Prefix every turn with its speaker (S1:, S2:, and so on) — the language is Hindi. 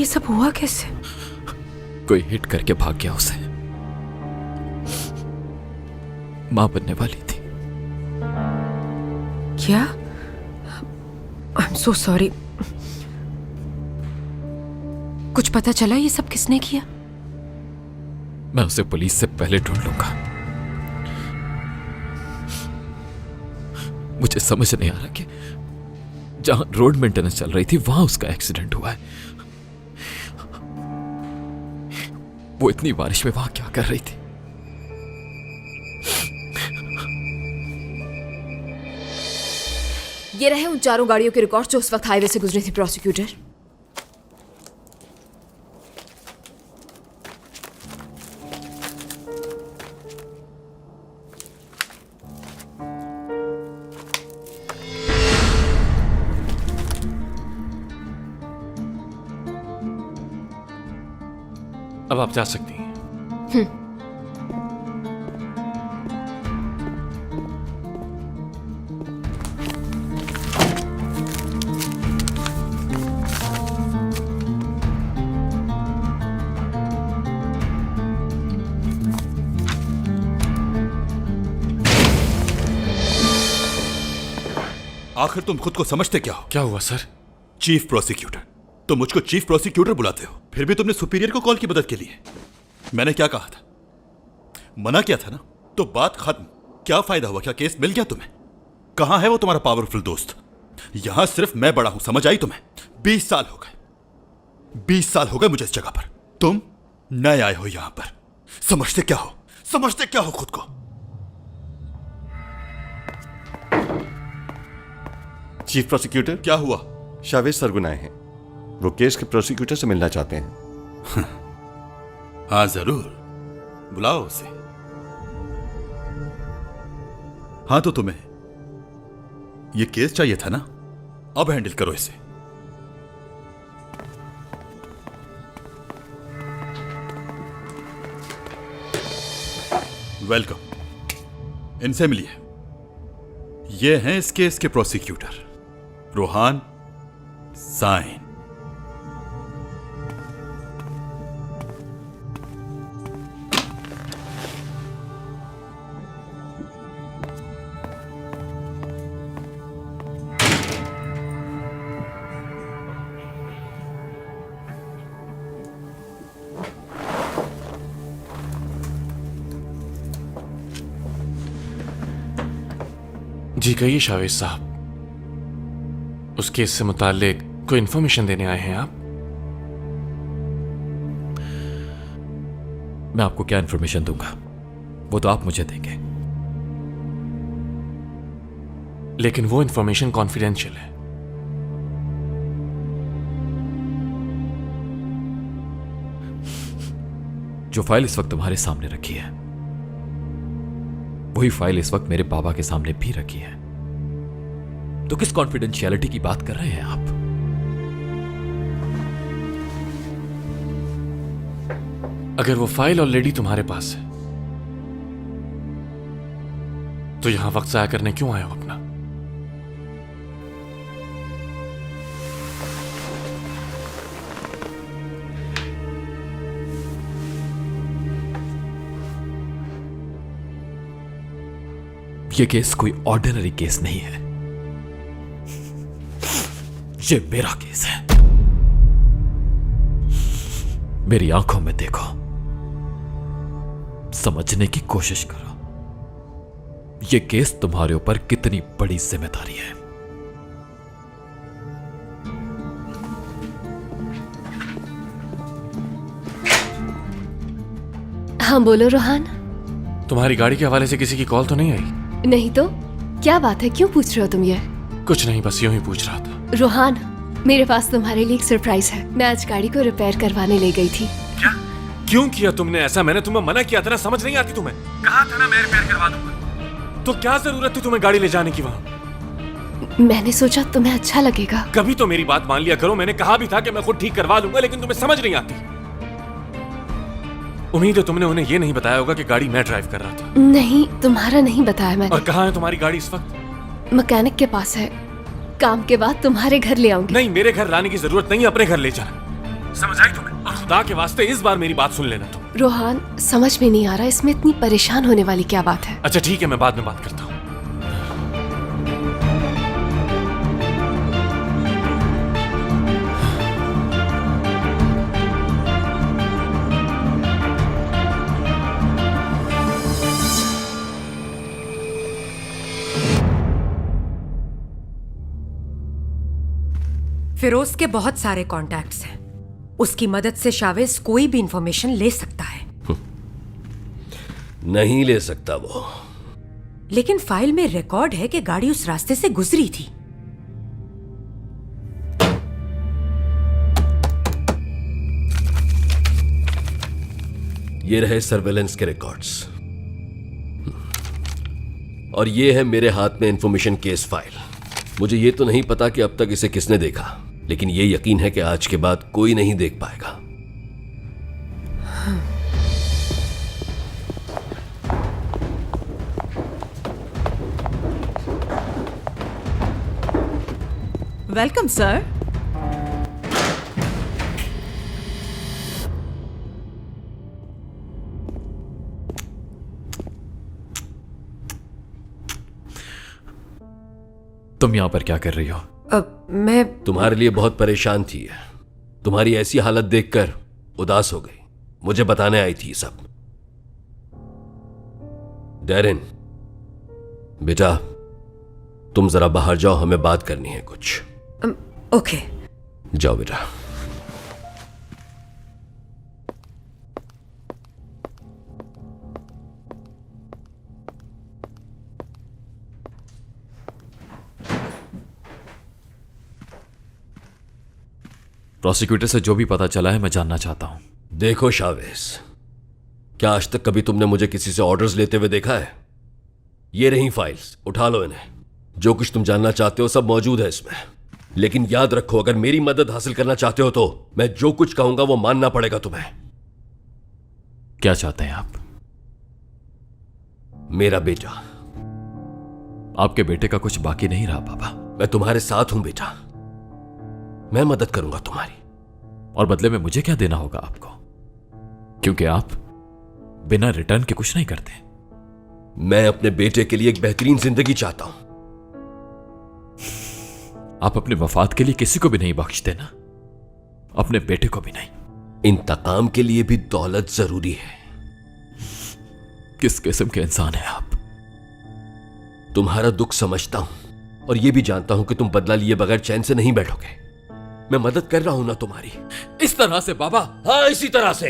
S1: ये सब हुआ कैसे?
S2: कोई हिट करके भाग गया उसे। मां बनने वाली थी।
S1: क्या? I am so sorry. कुछ पता चला ये सब किसने किया?
S2: मैं उसे पुलिस से पहले ढूंढ लूंगा। मुझे समझ नहीं आ रहा कि जहां रोड मेंटेनेंस चल रही थी वहां उसका एक्सीडेंट हुआ है। वो इतनी बारिश में वहां क्या कर रही थी?
S3: ये रहे उन चारों गाड़ियों के रिकॉर्ड जो उस वक्त हाईवे से गुजरी थी प्रोसिक्यूटर।
S4: अब आप जा सकती हैं।
S5: आखिर तुम खुद को समझते क्या हो?
S4: क्या हुआ सर?
S5: Chief prosecutor. तुम मुझको चीफ प्रोसिक्यूटर बुलाते हो, फिर भी तुमने सुपीरियर को कॉल की मदद के लिए। मैंने क्या कहा था? मना किया था ना? तो बात खत्म। क्या फायदा हुआ? क्या केस मिल गया तुम्हें? कहां है वो तुम्हारा पावरफुल दोस्त? यहां सिर्फ मैं बड़ा हूं, समझ आई तुम्हें? 20 साल हो गए। 20 साल हो गए मुझे इस जगह पर। तुम नए आए हो यहां पर। समझते क्या हो? समझते क्या हो खुद को?
S6: चीफ प्रोसिक्यूटर,
S5: क्या हुआ?
S6: शावेज सरगुन आए हैं। वो केस के प्रोसिक्यूटर से मिलना चाहते हैं।
S5: हाँ जरूर, बुलाओ उसे। हाँ तो तुम्हें ये केस चाहिए था ना? अब हैंडल करो इसे। वेलकम। इनसे मिलिए। ये हैं इस केस के प्रोसिक्यूटर, रोहान साइन।
S4: जी कहिए शावेज साहब, उस केस से मुताल्लिक कोई इंफॉर्मेशन देने आए हैं आप?
S2: मैं आपको क्या इंफॉर्मेशन दूंगा? वो तो आप मुझे देंगे।
S4: लेकिन वो इंफॉर्मेशन कॉन्फिडेंशियल है।
S2: जो फाइल इस वक्त तुम्हारे सामने रखी है वही फाइल इस वक्त मेरे बाबा के सामने भी रखी है। तो किस कॉन्फिडेंशियलिटी की बात कर रहे हैं आप?
S4: अगर वो फाइल ऑलरेडी तुम्हारे पास है तो यहां वक्त जाया करने क्यों आए हो अपना?
S2: ये केस कोई ऑर्डिनरी केस नहीं है। ये मेरा केस है। मेरी आंखों में देखो, समझने की कोशिश करो। ये केस तुम्हारे ऊपर कितनी बड़ी जिम्मेदारी है।
S3: हाँ बोलो रोहान।
S4: तुम्हारी गाड़ी के हवाले से किसी की कॉल तो नहीं आई?
S3: नहीं तो क्या बात है, क्यों पूछ रहे हो तुम ये?
S4: कुछ नहीं, बस यूं ही पूछ रहा था।
S3: रोहान, मेरे पास तुम्हारे लिए एक सरप्राइज है। मैं आज गाड़ी को रिपेयर करवाने ले गई थी।
S4: क्या? क्यों किया तुमने ऐसा? मैंने तुम्हें मना किया था ना, समझ नहीं आती तुम्हें? कहा था ना मैं रिपेयर करवा दूंगा। तो क्या जरूरत थी तुम्हें गाड़ी ले जाने की वहां?
S3: मैंने सोचा तुम्हें अच्छा लगेगा।
S4: कभी तो मेरी बात मान लिया करो। मैंने कहा भी था कि मैं खुद ठीक करवा लूंगा, लेकिन तुम्हें समझ नहीं आती। उम्मीद है तुमने उन्हें यह नहीं बताया होगा कि गाड़ी मैं ड्राइव कर रहा था।
S3: नहीं, तुम्हारा नहीं बताया मैंने।
S4: और कहाँ है तुम्हारी गाड़ी इस वक्त?
S3: मैकेनिक के पास है। काम के बाद तुम्हारे घर ले आऊंगी।
S4: नहीं, मेरे घर लाने की जरूरत नहीं है, अपने घर ले जाना। समझ आई तुम्हें? और खुदा के वास्ते इस बार मेरी बात सुन लेना तुम।
S3: रोहान, समझ में नहीं आ रहा इसमें इतनी परेशान होने वाली क्या बात है।
S4: अच्छा ठीक है, मैं बाद में बात करता हूँ।
S1: फिरोज के बहुत सारे कॉन्टैक्ट्स हैं। उसकी मदद से शावेज कोई भी इंफॉर्मेशन ले सकता है।
S7: नहीं ले सकता वो।
S1: लेकिन फाइल में रिकॉर्ड है कि गाड़ी उस रास्ते से गुजरी थी।
S7: ये रहे सर्वेलेंस के रिकॉर्ड्स और ये है मेरे हाथ में इंफॉर्मेशन केस फाइल। मुझे ये तो नहीं पता कि अब तक इसे किसने देखा, लेकिन ये यकीन है कि आज के बाद कोई नहीं देख पाएगा।
S8: Welcome sir.
S2: तुम यहां पर क्या कर रही हो?
S1: मैं
S7: तुम्हारे लिए बहुत परेशान थी। तुम्हारी ऐसी हालत देखकर उदास हो गई। मुझे बताने आई थी सब। डैरेन बेटा, तुम जरा बाहर जाओ, हमें बात करनी है कुछ।
S1: ओके।
S7: जाओ बेटा।
S2: प्रोसिक्यूटर से जो भी पता चला है मैं जानना चाहता हूं।
S7: देखो शावेज, क्या आज तक कभी तुमने मुझे किसी से ऑर्डर्स लेते हुए देखा है? ये रही फाइल्स, उठा लो इन्हें। जो कुछ तुम जानना चाहते हो सब मौजूद है इसमें। लेकिन याद रखो, अगर मेरी मदद हासिल करना चाहते हो तो मैं जो कुछ कहूंगा वो मानना पड़ेगा तुम्हें।
S2: क्या चाहते हैं आप?
S7: मेरा बेटा।
S2: आपके बेटे का कुछ बाकी नहीं रहा पापा।
S7: मैं तुम्हारे साथ हूं बेटा, मैं मदद करूंगा तुम्हारी।
S2: और बदले में मुझे क्या देना होगा आपको? क्योंकि आप बिना रिटर्न के कुछ नहीं करते।
S7: मैं अपने बेटे के लिए एक बेहतरीन जिंदगी चाहता हूं।
S2: आप अपने वफात के लिए किसी को भी नहीं बख्शते ना, अपने बेटे को भी नहीं।
S7: इंतकाम के लिए भी दौलत जरूरी है।
S2: किस किस्म के इंसान हैं आप?
S7: तुम्हारा दुख समझता हूं और यह भी जानता हूं कि तुम बदला लिए बगैर चैन से नहीं बैठोगे। मैं मदद कर रहा हूं ना तुम्हारी।
S2: इस तरह से बाबा?
S7: हाँ, इसी तरह से।